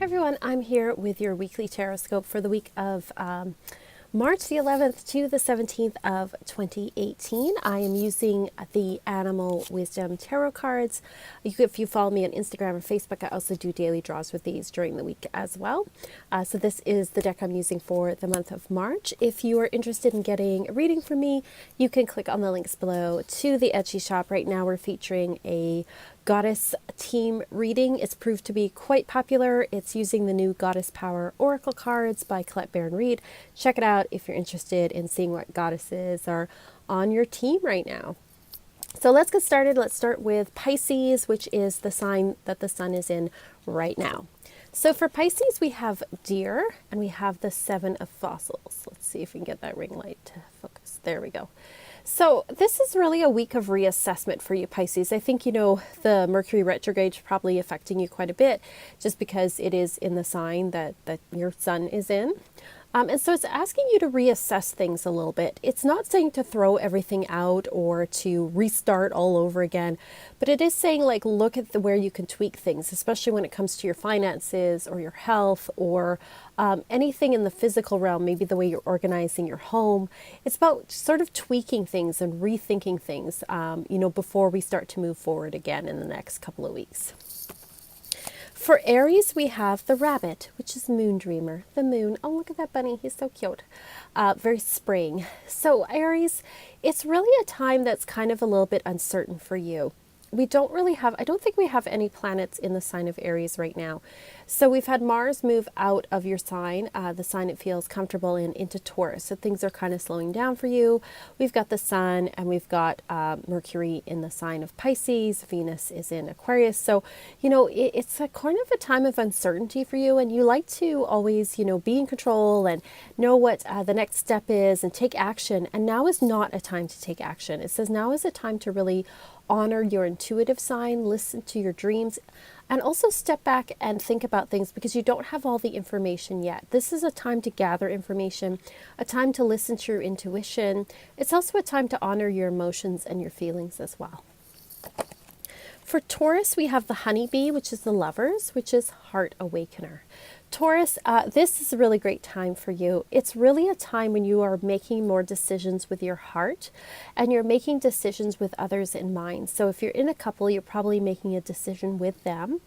Everyone, I'm here with your weekly Tarotscope for the week of March the 11th to the 17th of 2018. I am using the Animal Wisdom Tarot cards. If you follow me on Instagram and Facebook, I also do daily draws with these during the week as well. So this is the deck I'm using for the month of March. If you are interested in getting a reading from me, you can click on the links below to the Etsy shop. Right now we're featuring a Goddess team reading. It's proved to be quite popular. It's using the new Goddess Power Oracle cards by Colette Baron Reed. Check it out if you're interested in seeing what goddesses are on your team right now. So let's get started. Let's start with Pisces, which is the sign that the sun is in right now. So for Pisces, we have Deer and we have the Seven of Fossils. Let's see if we can get that ring light to focus. There we go. So this is really a week of reassessment for you, Pisces. I think, the Mercury retrograde is probably affecting you quite a bit just because it is in the sign that your sun is in. And so it's asking you to reassess things a little bit. It's not saying to throw everything out or to restart all over again, but it is saying look at where you can tweak things, especially when it comes to your finances or your health or anything in the physical realm, maybe the way you're organizing your home. It's about sort of tweaking things and rethinking things, before we start to move forward again in the next couple of weeks. For Aries, we have the rabbit, which is Moon Dreamer, the moon. Oh, look at that bunny. He's so cute. Very spring. So Aries, it's really a time that's kind of a little bit uncertain for you. I don't think we have any planets in the sign of Aries right now. So we've had Mars move out of your sign, the sign it feels comfortable in, into Taurus. So things are kind of slowing down for you. We've got the sun and we've got Mercury in the sign of Pisces. Venus is in Aquarius. So, it's a kind of a time of uncertainty for you. And you like to always, be in control and know what the next step is and take action. And now is not a time to take action. It says now is a time to really honor your intuitive sign, listen to your dreams, and also step back and think about things because you don't have all the information yet. This is a time to gather information, a time to listen to your intuition. It's also a time to honor your emotions and your feelings as well. For Taurus, we have the honeybee, which is the lovers, which is heart awakener. Taurus, this is a really great time for you. It's really a time when you are making more decisions with your heart and you're making decisions with others in mind. So if you're in a couple, you're probably making a decision with them.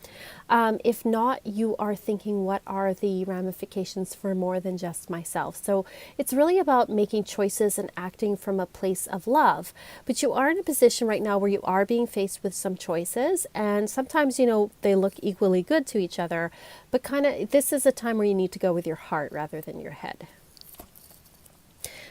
If not, you are thinking, what are the ramifications for more than just myself? So it's really about making choices and acting from a place of love. But you are in a position right now where you are being faced with some choices. And sometimes, they look equally good to each other. But this is a time where you need to go with your heart rather than your head.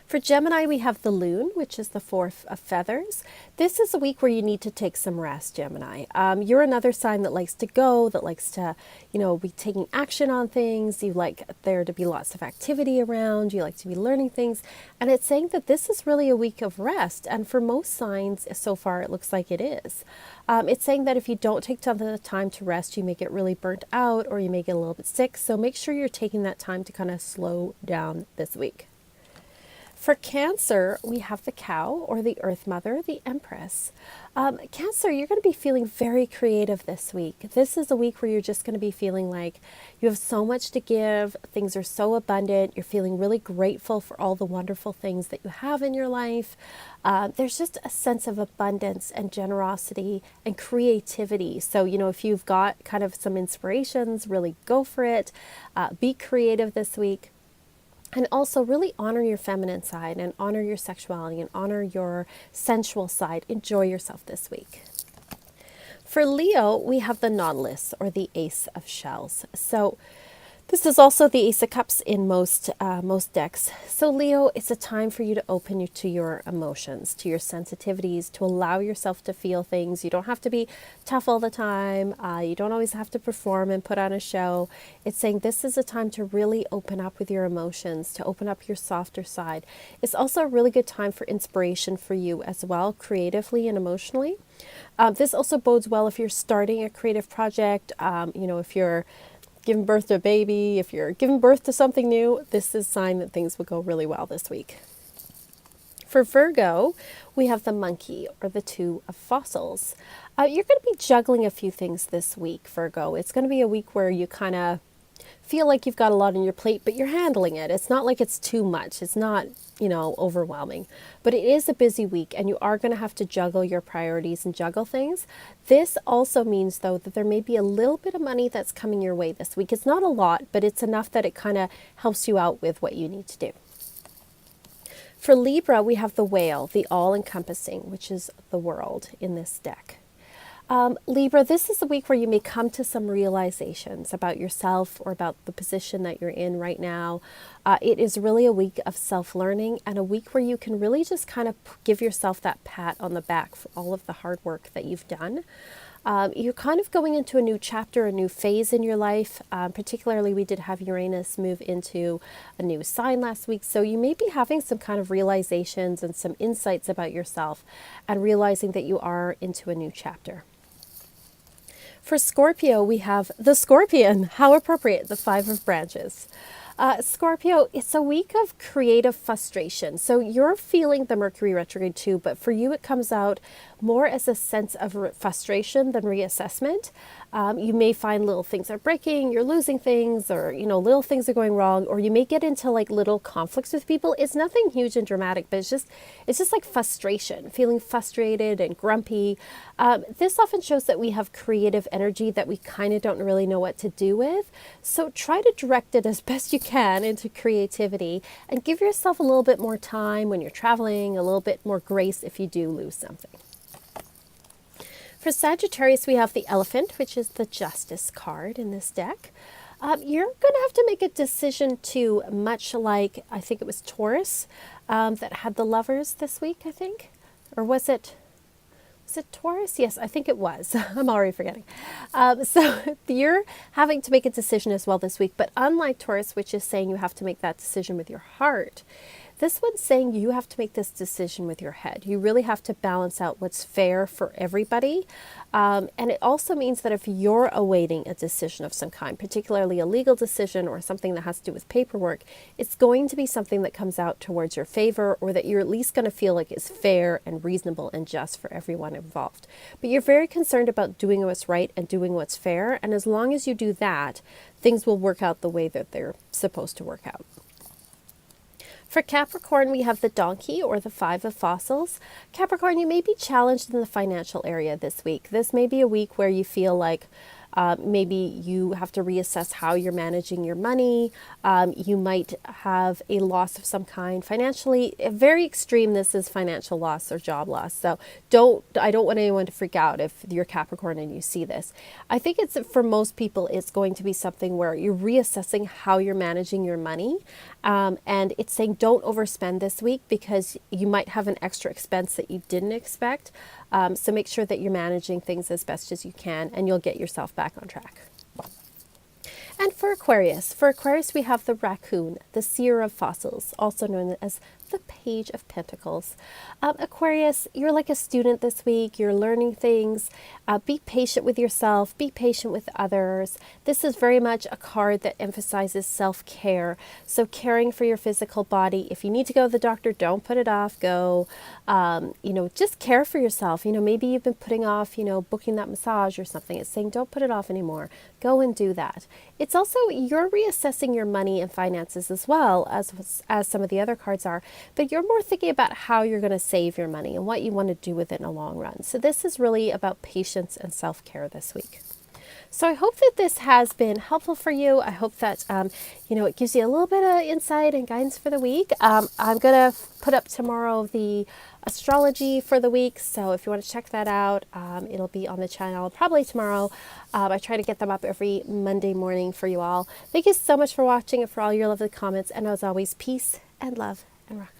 For Gemini, we have the Loon, which is the fourth of feathers. This is a week where you need to take some rest, Gemini. You're another sign that likes to go, that likes to, be taking action on things. You like there to be lots of activity around. You like to be learning things. And it's saying that this is really a week of rest. And for most signs, so far, it looks like it is. It's saying that if you don't take the time to rest, you may get really burnt out or you may get a little bit sick. So make sure you're taking that time to kind of slow down this week. For Cancer, we have the cow or the Earth Mother, the Empress. Cancer, you're going to be feeling very creative this week. This is a week where you're just going to be feeling like you have so much to give. Things are so abundant. You're feeling really grateful for all the wonderful things that you have in your life. There's just a sense of abundance and generosity and creativity. So, if you've got kind of some inspirations, really go for it. Be creative this week. And also really honor your feminine side and honor your sexuality and honor your sensual side. Enjoy yourself this week. For Leo, we have the Nautilus or the Ace of Shells. So this is also the Ace of Cups in most decks. So Leo, it's a time for you to open to your emotions, to your sensitivities, to allow yourself to feel things. You don't have to be tough all the time. You don't always have to perform and put on a show. It's saying this is a time to really open up with your emotions, to open up your softer side. It's also a really good time for inspiration for you as well, creatively and emotionally. This also bodes well if you're starting a creative project, if you're giving birth to a baby, if you're giving birth to something new, this is a sign that things will go really well this week. For Virgo, we have the monkey or the two of fossils. You're going to be juggling a few things this week, Virgo. It's going to be a week where you kind of feel like you've got a lot on your plate, but you're handling it. It's not like it's too much. It's not, overwhelming. But it is a busy week and you are going to have to juggle your priorities and juggle things. This also means, though, that there may be a little bit of money that's coming your way this week. It's not a lot, but it's enough that it kind of helps you out with what you need to do. For Libra, we have the whale, the all-encompassing, which is the world in this deck. Libra, this is a week where you may come to some realizations about yourself or about the position that you're in right now. It is really a week of self-learning and a week where you can really just kind of give yourself that pat on the back for all of the hard work that you've done. You're kind of going into a new chapter, a new phase in your life. Particularly, we did have Uranus move into a new sign last week. So you may be having some kind of realizations and some insights about yourself and realizing that you are into a new chapter. For Scorpio, we have the Scorpion. How appropriate, the Five of Branches. Scorpio, it's a week of creative frustration. So you're feeling the Mercury retrograde too, but for you it comes out more as a sense of frustration than reassessment. You may find little things are breaking, you're losing things, or little things are going wrong, or you may get into like little conflicts with people. It's nothing huge and dramatic, but it's just like frustration, feeling frustrated and grumpy. This often shows that we have creative energy that we kind of don't really know what to do with. So try to direct it as best you can into creativity and give yourself a little bit more time when you're traveling, a little bit more grace if you do lose something. For Sagittarius, we have the Elephant, which is the Justice card in this deck. You're going to have to make a decision too, much like I think it was Taurus that had the Lovers this week, I think. Or was it Taurus? Yes, I think it was. I'm already forgetting. So you're having to make a decision as well this week. But unlike Taurus, which is saying you have to make that decision with your heart, this one's saying you have to make this decision with your head. You really have to balance out what's fair for everybody. And it also means that if you're awaiting a decision of some kind, particularly a legal decision or something that has to do with paperwork, it's going to be something that comes out towards your favor, or that you're at least going to feel like is fair and reasonable and just for everyone involved. But you're very concerned about doing what's right and doing what's fair. And as long as you do that, things will work out the way that they're supposed to work out. For Capricorn, we have the Donkey, or the Five of Fossils. Capricorn, you may be challenged in the financial area this week. This may be a week where you feel like maybe you have to reassess how you're managing your money. You might have a loss of some kind financially. Very extreme, this is financial loss or job loss. So I don't want anyone to freak out if you're Capricorn and you see this. I think it's, for most people, it's going to be something where you're reassessing how you're managing your money. And it's saying don't overspend this week because you might have an extra expense that you didn't expect. So make sure that you're managing things as best as you can, and you'll get yourself back on track. And for Aquarius we have the Raccoon, the Seer of Fossils, also known as the Page of Pentacles. Aquarius, you're like a student this week. You're learning things. Be patient with yourself. Be patient with others. This is very much a card that emphasizes self-care. So caring for your physical body. If you need to go to the doctor, don't put it off. Go. Just care for yourself. Maybe you've been putting off, booking that massage or something. It's saying don't put it off anymore. Go and do that. It's also, you're reassessing your money and finances as well as some of the other cards are. But you're more thinking about how you're going to save your money and what you want to do with it in a long run. So this is really about patience and self-care this week. So I hope that this has been helpful for you. I hope that, it gives you a little bit of insight and guidance for the week. I'm going to put up tomorrow the astrology for the week. So if you want to check that out, it'll be on the channel probably tomorrow. I try to get them up every Monday morning for you all. Thank you so much for watching and for all your lovely comments. And as always, peace and love and rock.